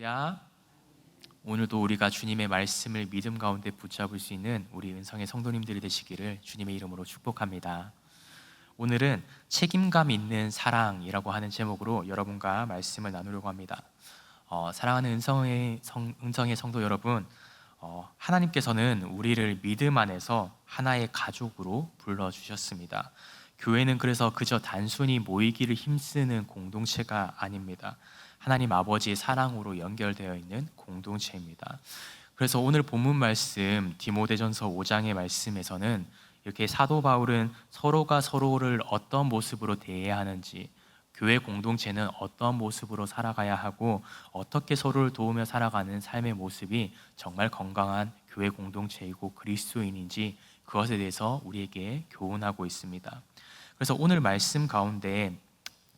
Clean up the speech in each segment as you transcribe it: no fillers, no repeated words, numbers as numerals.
할렐루야. 오늘도 우리가 주님의 말씀을 믿음 가운데 붙잡을 수 있는 우리 은성의 성도님들이 되시기를 주님의 이름으로 축복합니다. 오늘은 책임감 있는 사랑이라고 하는 제목으로 여러분과 말씀을 나누려고 합니다. 사랑하는 은성의 성도 여러분, 하나님께서는 우리를 믿음 안에서 하나의 가족으로 불러주셨습니다. 교회는 그래서 그저 단순히 모이기를 힘쓰는 공동체가 아닙니다. 하나님 아버지의 사랑으로 연결되어 있는 공동체입니다. 그래서 오늘 본문 말씀 디모데전서 5장의 말씀에서는 이렇게 사도 바울은 서로가 서로를 어떤 모습으로 대해야 하는지, 교회 공동체는 어떤 모습으로 살아가야 하고 어떻게 서로를 도우며 살아가는 삶의 모습이 정말 건강한 교회 공동체이고 그리스도인인지 그것에 대해서 우리에게 교훈하고 있습니다. 그래서 오늘 말씀 가운데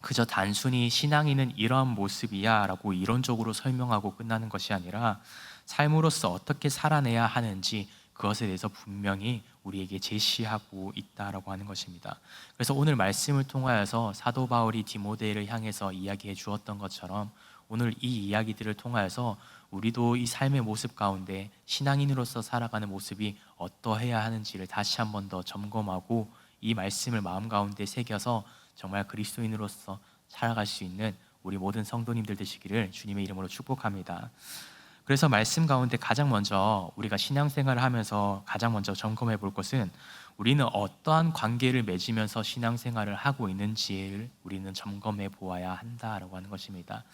그저 단순히 신앙인은 이러한 모습이야 라고 이론적으로 설명하고 끝나는 것이 아니라 삶으로서 어떻게 살아내야 하는지 그것에 대해서 분명히 우리에게 제시하고 있다라고 하는 것입니다. 그래서 오늘 말씀을 통하여서 사도 바울이 디모데를 향해서 이야기해 주었던 것처럼 오늘 이 이야기들을 통하여서 우리도 이 삶의 모습 가운데 신앙인으로서 살아가는 모습이 어떠해야 하는지를 다시 한 번 더 점검하고 이 말씀을 마음 가운데 새겨서 정말 그리스도인으로서 살아갈 수 있는 우리 모든 성도님들 되시기를 주님의 이름으로 축복합니다. 그래서 말씀 가운데 가장 먼저 우리가 신앙생활을 하면서 가장 먼저 점검해 볼 것은 우리는 어떠한 관계를 맺으면서 신앙생활을 하고 있는지를 우리는 점검해 보아야 한다라고 하는 것입니다.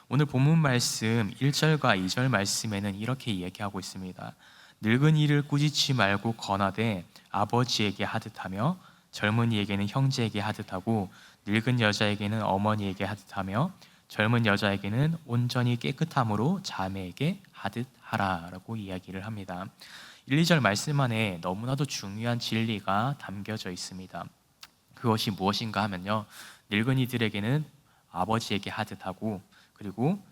오늘 본문 말씀 1절과 2절 말씀에는 이렇게 이야기하고 있습니다. 늙은이를 꾸짖지 말고 권하되 아버지에게 하듯하며 젊은이에게는 형제에게 하듯하고 늙은 여자에게는 어머니에게 하듯하며 젊은 여자에게는 온전히 깨끗함으로 자매에게 하듯하라 라고 이야기를 합니다. 1, 2절 말씀 안에 너무나도 중요한 진리가 담겨져 있습니다. 그것이 무엇인가 하면요, 늙은이들에게는 아버지에게 하듯하고 그리고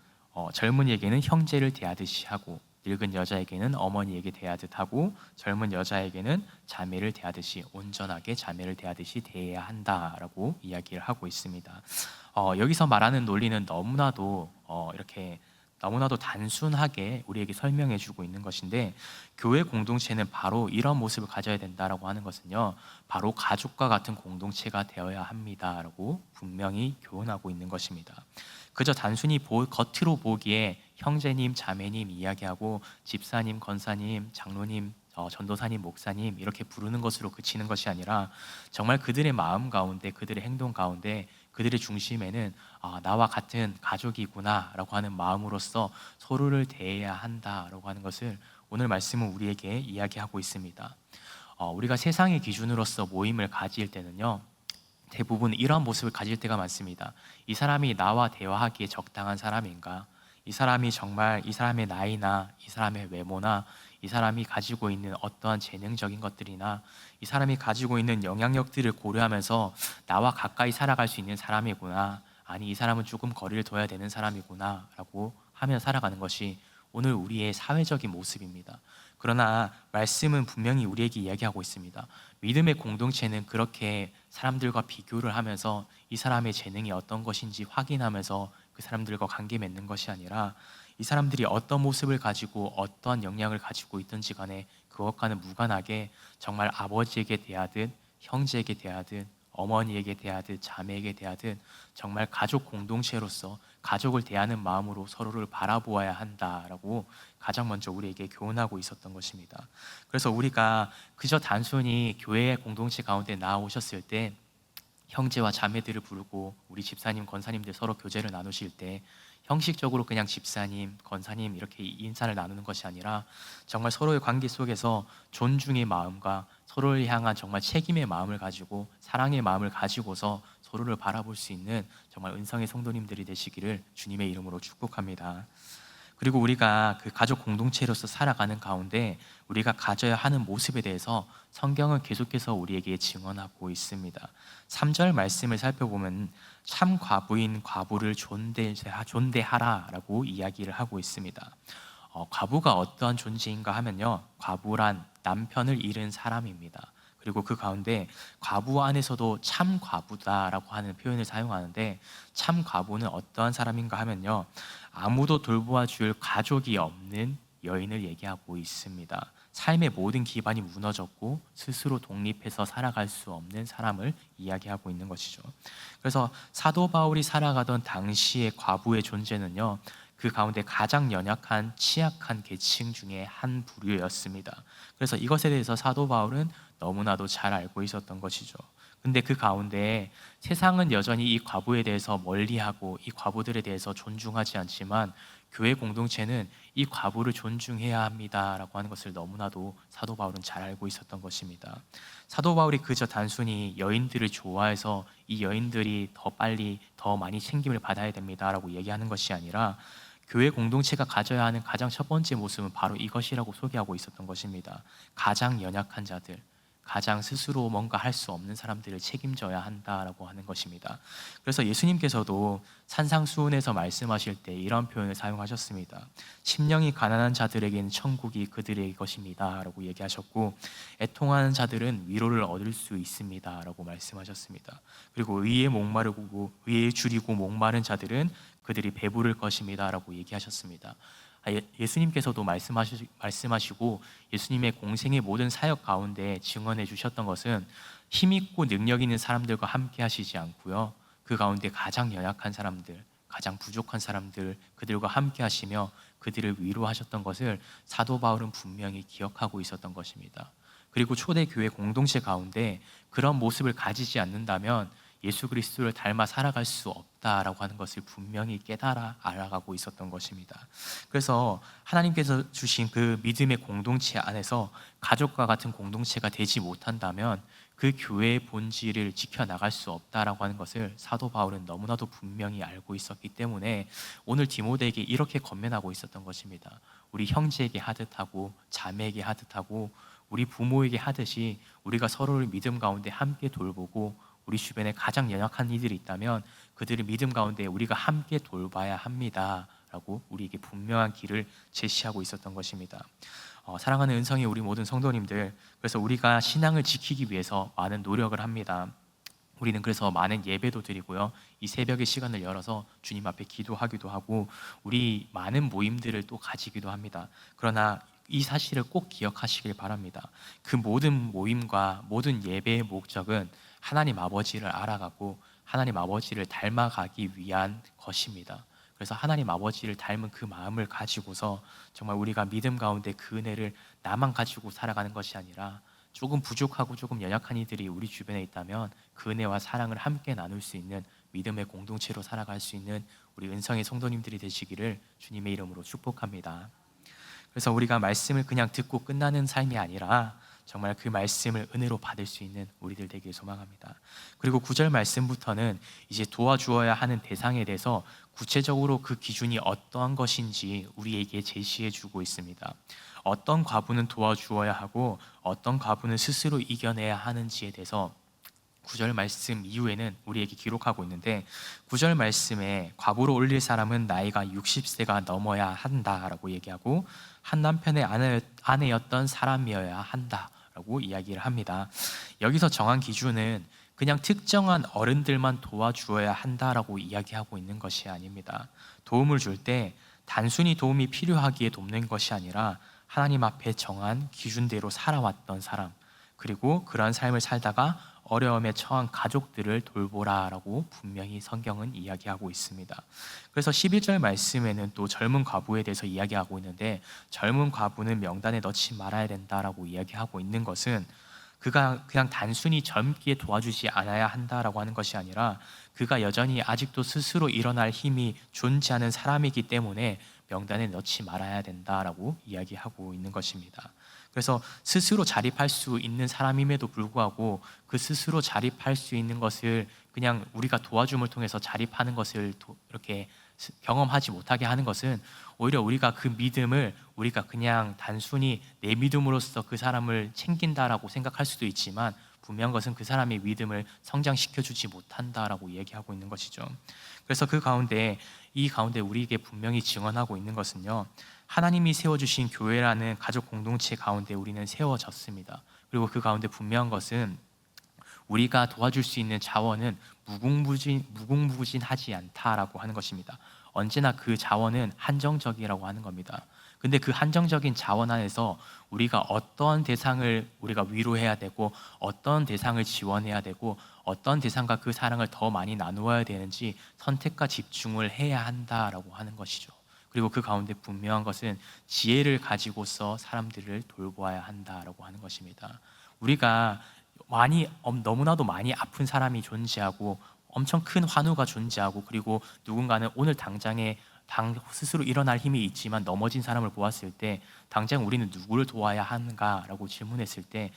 젊은이에게는 형제를 대하듯이 하고 늙은 여자에게는 어머니에게 대하듯 하고 젊은 여자에게는 자매를 대하듯이 온전하게 자매를 대하듯이 대해야 한다라고 이야기를 하고 있습니다. 여기서 말하는 논리는 너무나도 단순하게 우리에게 설명해 주고 있는 것인데, 교회 공동체는 바로 이런 모습을 가져야 된다라고 하는 것은요, 바로 가족과 같은 공동체가 되어야 합니다라고 분명히 교훈하고 있는 것입니다. 그저 단순히 겉으로 보기에 형제님, 자매님 이야기하고 집사님, 권사님, 장로님, 전도사님, 목사님 이렇게 부르는 것으로 그치는 것이 아니라 정말 그들의 마음 가운데, 그들의 행동 가운데, 그들의 중심에는 나와 같은 가족이구나 라고 하는 마음으로서 서로를 대해야 한다라고 하는 것을 오늘 말씀은 우리에게 이야기하고 있습니다. 우리가 세상의 기준으로서 모임을 가질 때는요, 대부분 이러한 모습을 가질 때가 많습니다. 이 사람이 나와 대화하기에 적당한 사람인가? 이 사람이 정말 이 사람의 나이나 이 사람의 외모나 이 사람이 가지고 있는 어떠한 재능적인 것들이나 이 사람이 가지고 있는 영향력들을 고려하면서 나와 가까이 살아갈 수 있는 사람이구나, 아니 이 사람은 조금 거리를 둬야 되는 사람이구나 라고 하며 살아가는 것이 오늘 우리의 사회적인 모습입니다. 그러나 말씀은 분명히 우리에게 이야기하고 있습니다. 믿음의 공동체는 그렇게 사람들과 비교를 하면서 이 사람의 재능이 어떤 것인지 확인하면서 그 사람들과 관계 맺는 것이 아니라 이 사람들이 어떤 모습을 가지고 어떠한 역량을 가지고 있든지 간에 그것과는 무관하게 정말 아버지에게 대하듯 형제에게 대하듯 어머니에게 대하듯 자매에게 대하듯 정말 가족 공동체로서 가족을 대하는 마음으로 서로를 바라보아야 한다라고 가장 먼저 우리에게 교훈하고 있었던 것입니다. 그래서 우리가 그저 단순히 교회 공동체 가운데 나오셨을 때 형제와 자매들을 부르고 우리 집사님, 권사님들 서로 교제를 나누실 때 형식적으로 그냥 집사님, 권사님 이렇게 인사를 나누는 것이 아니라 정말 서로의 관계 속에서 존중의 마음과 서로를 향한 정말 책임의 마음을 가지고 사랑의 마음을 가지고서 서로를 바라볼 수 있는 정말 은성의 성도님들이 되시기를 주님의 이름으로 축복합니다. 그리고 우리가 그 가족 공동체로서 살아가는 가운데 우리가 가져야 하는 모습에 대해서 성경은 계속해서 우리에게 증언하고 있습니다. 3절 말씀을 살펴보면 참 과부인 과부를 존대하라라고 이야기를 하고 있습니다. 과부가 어떠한 존재인가 하면요, 과부란 남편을 잃은 사람입니다. 그리고 그 가운데 과부 안에서도 참 과부다라고 하는 표현을 사용하는데, 참 과부는 어떠한 사람인가 하면요, 아무도 돌보아 줄 가족이 없는 여인을 얘기하고 있습니다. 삶의 모든 기반이 무너졌고 스스로 독립해서 살아갈 수 없는 사람을 이야기하고 있는 것이죠. 그래서 사도 바울이 살아가던 당시의 과부의 존재는요, 그 가운데 가장 연약한 취약한 계층 중에 한 부류였습니다. 그래서 이것에 대해서 사도 바울은 너무나도 잘 알고 있었던 것이죠. 근데 그 가운데 세상은 여전히 이 과부에 대해서 멀리하고 이 과부들에 대해서 존중하지 않지만, 교회 공동체는 이 과부를 존중해야 합니다라고 하는 것을 너무나도 사도 바울은 잘 알고 있었던 것입니다. 사도 바울이 그저 단순히 여인들을 좋아해서 이 여인들이 더 빨리 더 많이 챙김을 받아야 됩니다라고 얘기하는 것이 아니라, 교회 공동체가 가져야 하는 가장 첫 번째 모습은 바로 이것이라고 소개하고 있었던 것입니다. 가장 연약한 자들, 가장 스스로 뭔가 할 수 없는 사람들을 책임져야 한다라고 하는 것입니다. 그래서 예수님께서도 산상수훈에서 말씀하실 때 이런 표현을 사용하셨습니다. 심령이 가난한 자들에게는 천국이 그들의 것입니다 라고 얘기하셨고, 애통하는 자들은 위로를 얻을 수 있습니다 라고 말씀하셨습니다. 그리고 의에 줄이고 목마른 자들은 그들이 배부를 것입니다 라고 얘기하셨습니다. 예수님께서도 말씀하시고 예수님의 공생의 모든 사역 가운데 증언해 주셨던 것은 힘있고 능력 있는 사람들과 함께 하시지 않고요, 그 가운데 가장 연약한 사람들, 가장 부족한 사람들, 그들과 함께 하시며 그들을 위로하셨던 것을 사도 바울은 분명히 기억하고 있었던 것입니다. 그리고 초대교회 공동체 가운데 그런 모습을 가지지 않는다면 예수 그리스도를 닮아 살아갈 수 없다라고 하는 것을 분명히 깨달아 알아가고 있었던 것입니다. 그래서 하나님께서 주신 그 믿음의 공동체 안에서 가족과 같은 공동체가 되지 못한다면 그 교회의 본질을 지켜나갈 수 없다라고 하는 것을 사도 바울은 너무나도 분명히 알고 있었기 때문에 오늘 디모데에게 이렇게 권면하고 있었던 것입니다. 우리 형제에게 하듯 하고 자매에게 하듯 하고 우리 부모에게 하듯이 우리가 서로를 믿음 가운데 함께 돌보고, 우리 주변에 가장 연약한 이들이 있다면 그들을 믿음 가운데 우리가 함께 돌봐야 합니다 라고 우리에게 분명한 길을 제시하고 있었던 것입니다. 사랑하는 은성의 우리 모든 성도님들, 그래서 우리가 신앙을 지키기 위해서 많은 노력을 합니다. 우리는 그래서 많은 예배도 드리고요, 이 새벽의 시간을 열어서 주님 앞에 기도하기도 하고 우리 많은 모임들을 또 가지기도 합니다. 그러나 이 사실을 꼭 기억하시길 바랍니다. 그 모든 모임과 모든 예배의 목적은 하나님 아버지를 알아가고 하나님 아버지를 닮아가기 위한 것입니다. 그래서 하나님 아버지를 닮은 그 마음을 가지고서 정말 우리가 믿음 가운데 그 은혜를 나만 가지고 살아가는 것이 아니라, 조금 부족하고 조금 연약한 이들이 우리 주변에 있다면 그 은혜와 사랑을 함께 나눌 수 있는 믿음의 공동체로 살아갈 수 있는 우리 은성의 성도님들이 되시기를 주님의 이름으로 축복합니다. 그래서 우리가 말씀을 그냥 듣고 끝나는 삶이 아니라 정말 그 말씀을 은혜로 받을 수 있는 우리들 되길 소망합니다. 그리고 9절 말씀부터는 이제 도와주어야 하는 대상에 대해서 구체적으로 그 기준이 어떠한 것인지 우리에게 제시해 주고 있습니다. 어떤 과부는 도와주어야 하고 어떤 과부는 스스로 이겨내야 하는지에 대해서 9절 말씀 이후에는 우리에게 기록하고 있는데, 9절 말씀에 과부로 올릴 사람은 나이가 60세가 넘어야 한다라고 얘기하고 한 남편의 아내였던 사람이어야 한다라고 이야기를 합니다. 여기서 정한 기준은 그냥 특정한 어른들만 도와주어야 한다라고 이야기하고 있는 것이 아닙니다. 도움을 줄 때 단순히 도움이 필요하기에 돕는 것이 아니라 하나님 앞에 정한 기준대로 살아왔던 사람, 그리고 그러한 삶을 살다가 어려움에 처한 가족들을 돌보라라고 분명히 성경은 이야기하고 있습니다. 그래서 11절 말씀에는 또 젊은 과부에 대해서 이야기하고 있는데, 젊은 과부는 명단에 넣지 말아야 된다라고 이야기하고 있는 것은 그가 그냥 단순히 젊기에 도와주지 않아야 한다라고 하는 것이 아니라, 그가 여전히 아직도 스스로 일어날 힘이 존재하는 사람이기 때문에 명단에 넣지 말아야 된다라고 이야기하고 있는 것입니다. 그래서 스스로 자립할 수 있는 사람임에도 불구하고 그 스스로 자립할 수 있는 것을 그냥 우리가 도와줌을 통해서 자립하는 것을 이렇게 경험하지 못하게 하는 것은, 오히려 우리가 그 믿음을 우리가 그냥 단순히 내 믿음으로써 그 사람을 챙긴다라고 생각할 수도 있지만, 분명한 것은 그 사람의 믿음을 성장시켜주지 못한다라고 얘기하고 있는 것이죠. 그래서 이 가운데 우리에게 분명히 증언하고 있는 것은요, 하나님이 세워주신 교회라는 가족 공동체 가운데 우리는 세워졌습니다. 그리고 그 가운데 분명한 것은 우리가 도와줄 수 있는 자원은 무궁무진하지 않다라고 하는 것입니다. 언제나 그 자원은 한정적이라고 하는 겁니다. 근데 그 한정적인 자원 안에서 우리가 어떤 대상을 우리가 위로해야 되고 어떤 대상을 지원해야 되고 어떤 대상과 그 사랑을 더 많이 나누어야 되는지 선택과 집중을 해야 한다라고 하는 것이죠. 그리고 그 가운데 분명한 것은 지혜를 가지고서 사람들을 돌보아야 한다라고 하는 것입니다. 우리가 너무나도 많이 아픈 사람이 존재하고 엄청 큰 환우가 존재하고 그리고 누군가는 오늘 당장에 스스로 일어날 힘이 있지만 넘어진 사람을 보았을 때 당장 우리는 누구를 도와야 하는가라고 질문했을 때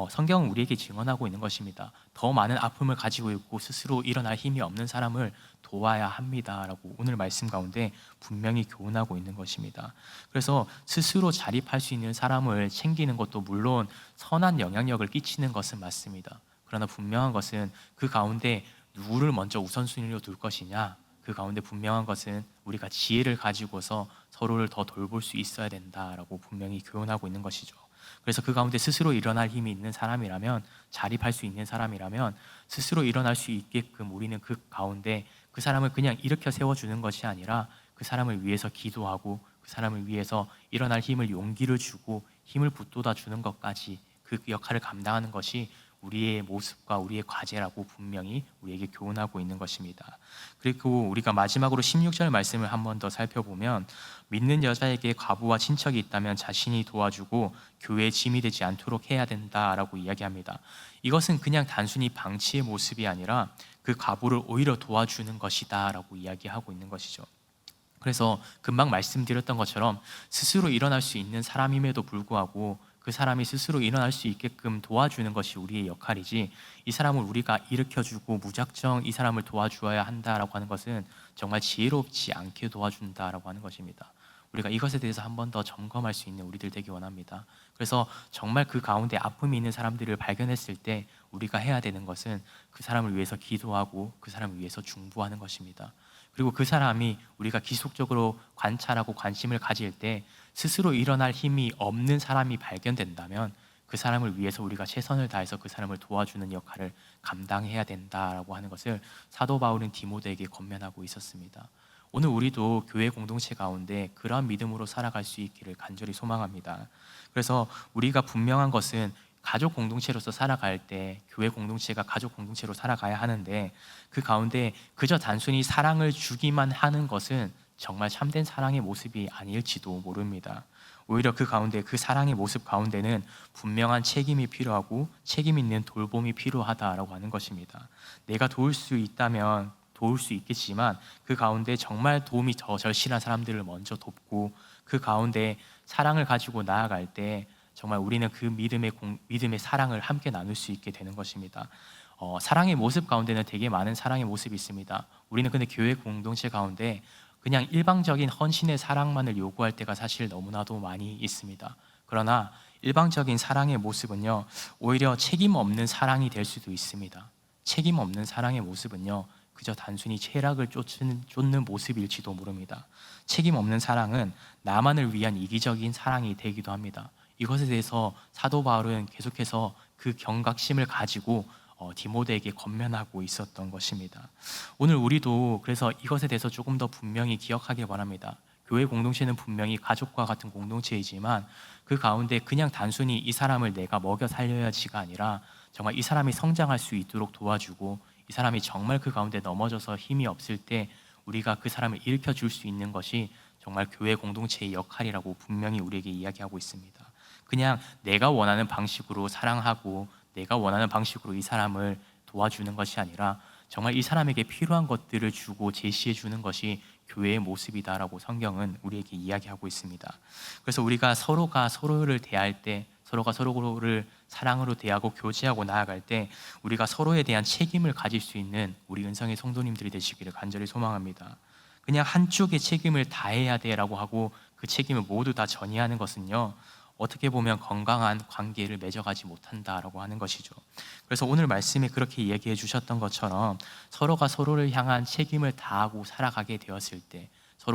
성경은 우리에게 증언하고 있는 것입니다. 더 많은 아픔을 가지고 있고 스스로 일어날 힘이 없는 사람을 도와야 합니다라고 오늘 말씀 가운데 분명히 교훈하고 있는 것입니다. 그래서 스스로 자립할 수 있는 사람을 챙기는 것도 물론 선한 영향력을 끼치는 것은 맞습니다. 그러나 분명한 것은 그 가운데 누구를 먼저 우선순위로 둘 것이냐, 그 가운데 분명한 것은 우리가 지혜를 가지고서 서로를 더 돌볼 수 있어야 된다라고 분명히 교훈하고 있는 것이죠. 그래서 그 가운데 스스로 일어날 힘이 있는 사람이라면, 자립할 수 있는 사람이라면 스스로 일어날 수 있게끔 우리는 그 가운데 그 사람을 그냥 일으켜 세워주는 것이 아니라 그 사람을 위해서 기도하고 그 사람을 위해서 일어날 힘을, 용기를 주고 힘을 북돋아 주는 것까지 그 역할을 감당하는 것이 우리의 모습과 우리의 과제라고 분명히 우리에게 교훈하고 있는 것입니다. 그리고 우리가 마지막으로 16절 말씀을 한 번 더 살펴보면, 믿는 여자에게 과부와 친척이 있다면 자신이 도와주고 교회의 짐이 되지 않도록 해야 된다라고 이야기합니다. 이것은 그냥 단순히 방치의 모습이 아니라 그 과부를 오히려 도와주는 것이다라고 이야기하고 있는 것이죠. 그래서 금방 말씀드렸던 것처럼 스스로 일어날 수 있는 사람임에도 불구하고 그 사람이 스스로 일어날 수 있게끔 도와주는 것이 우리의 역할이지, 이 사람을 우리가 일으켜주고 무작정 이 사람을 도와주어야 한다라고 하는 것은 정말 지혜롭지 않게 도와준다라고 하는 것입니다. 우리가 이것에 대해서 한 번 더 점검할 수 있는 우리들 되기 원합니다. 그래서 정말 그 가운데 아픔이 있는 사람들을 발견했을 때 우리가 해야 되는 것은 그 사람을 위해서 기도하고 그 사람을 위해서 중보하는 것입니다. 그리고 그 사람이 우리가 지속적으로 관찰하고 관심을 가질 때 스스로 일어날 힘이 없는 사람이 발견된다면 그 사람을 위해서 우리가 최선을 다해서 그 사람을 도와주는 역할을 감당해야 된다라고 하는 것을 사도 바울은 디모데에게 권면하고 있었습니다. 오늘 우리도 교회 공동체 가운데 그러한 믿음으로 살아갈 수 있기를 간절히 소망합니다. 그래서 우리가 분명한 것은 가족 공동체로서 살아갈 때 교회 공동체가 가족 공동체로 살아가야 하는데, 그 가운데 그저 단순히 사랑을 주기만 하는 것은 정말 참된 사랑의 모습이 아닐지도 모릅니다. 오히려 그 가운데, 그 사랑의 모습 가운데는 분명한 책임이 필요하고 책임 있는 돌봄이 필요하다라고 하는 것입니다. 내가 도울 수 있다면 도울 수 있겠지만 그 가운데 정말 도움이 더 절실한 사람들을 먼저 돕고 그 가운데 사랑을 가지고 나아갈 때 정말 우리는 그 믿음의 사랑을 함께 나눌 수 있게 되는 것입니다. 사랑의 모습 가운데는 되게 많은 사랑의 모습이 있습니다. 우리는 근데 교회 공동체 가운데 그냥 일방적인 헌신의 사랑만을 요구할 때가 사실 너무나도 많이 있습니다. 그러나 일방적인 사랑의 모습은요, 오히려 책임 없는 사랑이 될 수도 있습니다. 책임 없는 사랑의 모습은요, 그저 단순히 쾌락을 쫓는 모습일지도 모릅니다. 책임 없는 사랑은 나만을 위한 이기적인 사랑이 되기도 합니다. 이것에 대해서 사도 바울은 계속해서 그 경각심을 가지고 디모데에게 권면하고 있었던 것입니다. 오늘 우리도 그래서 이것에 대해서 조금 더 분명히 기억하길 바랍니다. 교회 공동체는 분명히 가족과 같은 공동체이지만 그 가운데 그냥 단순히 이 사람을 내가 먹여 살려야지가 아니라 정말 이 사람이 성장할 수 있도록 도와주고, 이 사람이 정말 그 가운데 넘어져서 힘이 없을 때 우리가 그 사람을 일으켜 줄 수 있는 것이 정말 교회 공동체의 역할이라고 분명히 우리에게 이야기하고 있습니다. 그냥 내가 원하는 방식으로 사랑하고 내가 원하는 방식으로 이 사람을 도와주는 것이 아니라 정말 이 사람에게 필요한 것들을 주고 제시해 주는 것이 교회의 모습이다라고 성경은 우리에게 이야기하고 있습니다. 그래서 우리가 서로가 서로를 대할 때, 서로가 서로를 사랑으로 대하고 교제하고 나아갈 때 우리가 서로에 대한 책임을 가질 수 있는 우리 은성의 성도님들이 되시기를 간절히 소망합니다. 그냥 한쪽의 책임을 다해야 돼라고 하고 그 책임을 모두 다 전이하는 것은요, 어떻게 보면 건강한 관계를 맺어가지 못한다라고 하는 것이죠. 그래서 오늘 말씀에 그렇게 이야기해 주셨던 것처럼 서로가 서로를 향한 책임을 다하고 살아가게 되었을 때,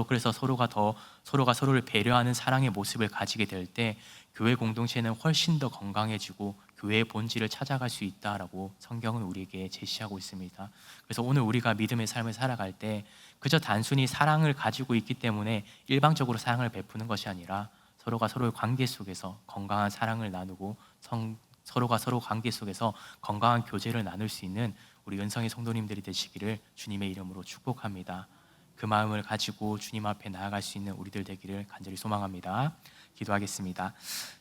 그래서 서로가 서로를 배려하는 사랑의 모습을 가지게 될 때 교회 공동체는 훨씬 더 건강해지고 교회의 본질을 찾아갈 수 있다라고 성경은 우리에게 제시하고 있습니다. 그래서 오늘 우리가 믿음의 삶을 살아갈 때 그저 단순히 사랑을 가지고 있기 때문에 일방적으로 사랑을 베푸는 것이 아니라 서로가 서로의 관계 속에서 건강한 사랑을 나누고 서로가 서로 관계 속에서 건강한 교제를 나눌 수 있는 우리 은성의 성도님들이 되시기를 주님의 이름으로 축복합니다. 그 마음을 가지고 주님 앞에 나아갈 수 있는 우리들 되기를 간절히 소망합니다. 기도하겠습니다.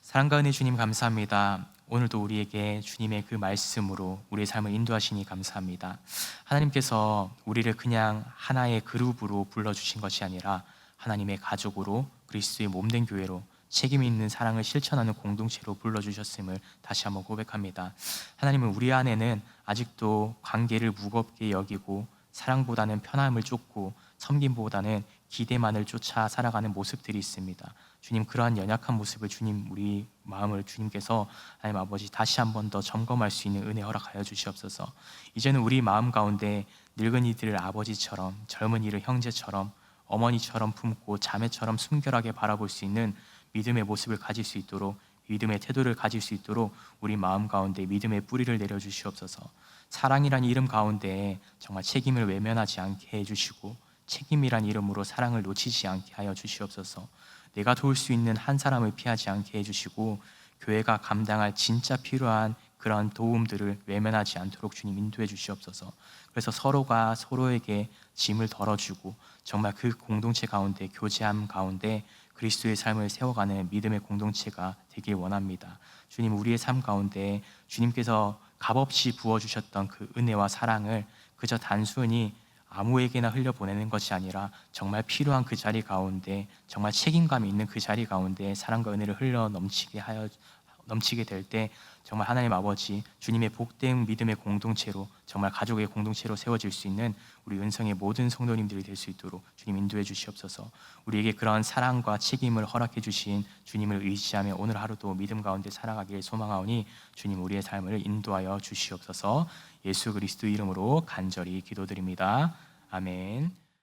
사랑과 은혜 주님 감사합니다. 오늘도 우리에게 주님의 그 말씀으로 우리의 삶을 인도하시니 감사합니다. 하나님께서 우리를 그냥 하나의 그룹으로 불러주신 것이 아니라 하나님의 가족으로 그리스도의 몸된 교회로 책임 있는 사랑을 실천하는 공동체로 불러주셨음을 다시 한번 고백합니다. 하나님은 우리 안에는 아직도 관계를 무겁게 여기고 사랑보다는 편함을 쫓고 섬김보다는 기대만을 쫓아 살아가는 모습들이 있습니다. 주님, 그러한 연약한 모습을 주님, 우리 마음을 주님께서 하나님 아버지 다시 한 번 더 점검할 수 있는 은혜 허락하여 주시옵소서. 이제는 우리 마음 가운데 늙은이들을 아버지처럼, 젊은이를 형제처럼, 어머니처럼 품고 자매처럼 순결하게 바라볼 수 있는 믿음의 모습을 가질 수 있도록, 믿음의 태도를 가질 수 있도록 우리 마음 가운데 믿음의 뿌리를 내려주시옵소서. 사랑이란 이름 가운데 정말 책임을 외면하지 않게 해주시고 책임이란 이름으로 사랑을 놓치지 않게 하여 주시옵소서. 내가 도울 수 있는 한 사람을 피하지 않게 해주시고 교회가 감당할 진짜 필요한 그런 도움들을 외면하지 않도록 주님 인도해 주시옵소서. 그래서 서로가 서로에게 짐을 덜어주고 정말 그 공동체 가운데 교제함 가운데 그리스도의 삶을 세워가는 믿음의 공동체가 되길 원합니다. 주님, 우리의 삶 가운데 주님께서 값없이 부어주셨던 그 은혜와 사랑을 그저 단순히 아무에게나 흘려보내는 것이 아니라 정말 필요한 그 자리 가운데, 정말 책임감이 있는 그 자리 가운데 사랑과 은혜를 흘러 넘치게 될 때 정말 하나님 아버지 주님의 복된 믿음의 공동체로, 정말 가족의 공동체로 세워질 수 있는 우리 은성의 모든 성도님들이 될 수 있도록 주님 인도해 주시옵소서. 우리에게 그러한 사랑과 책임을 허락해 주신 주님을 의지하며 오늘 하루도 믿음 가운데 살아가길 소망하오니 주님, 우리의 삶을 인도하여 주시옵소서. 예수 그리스도 이름으로 간절히 기도드립니다. 아멘.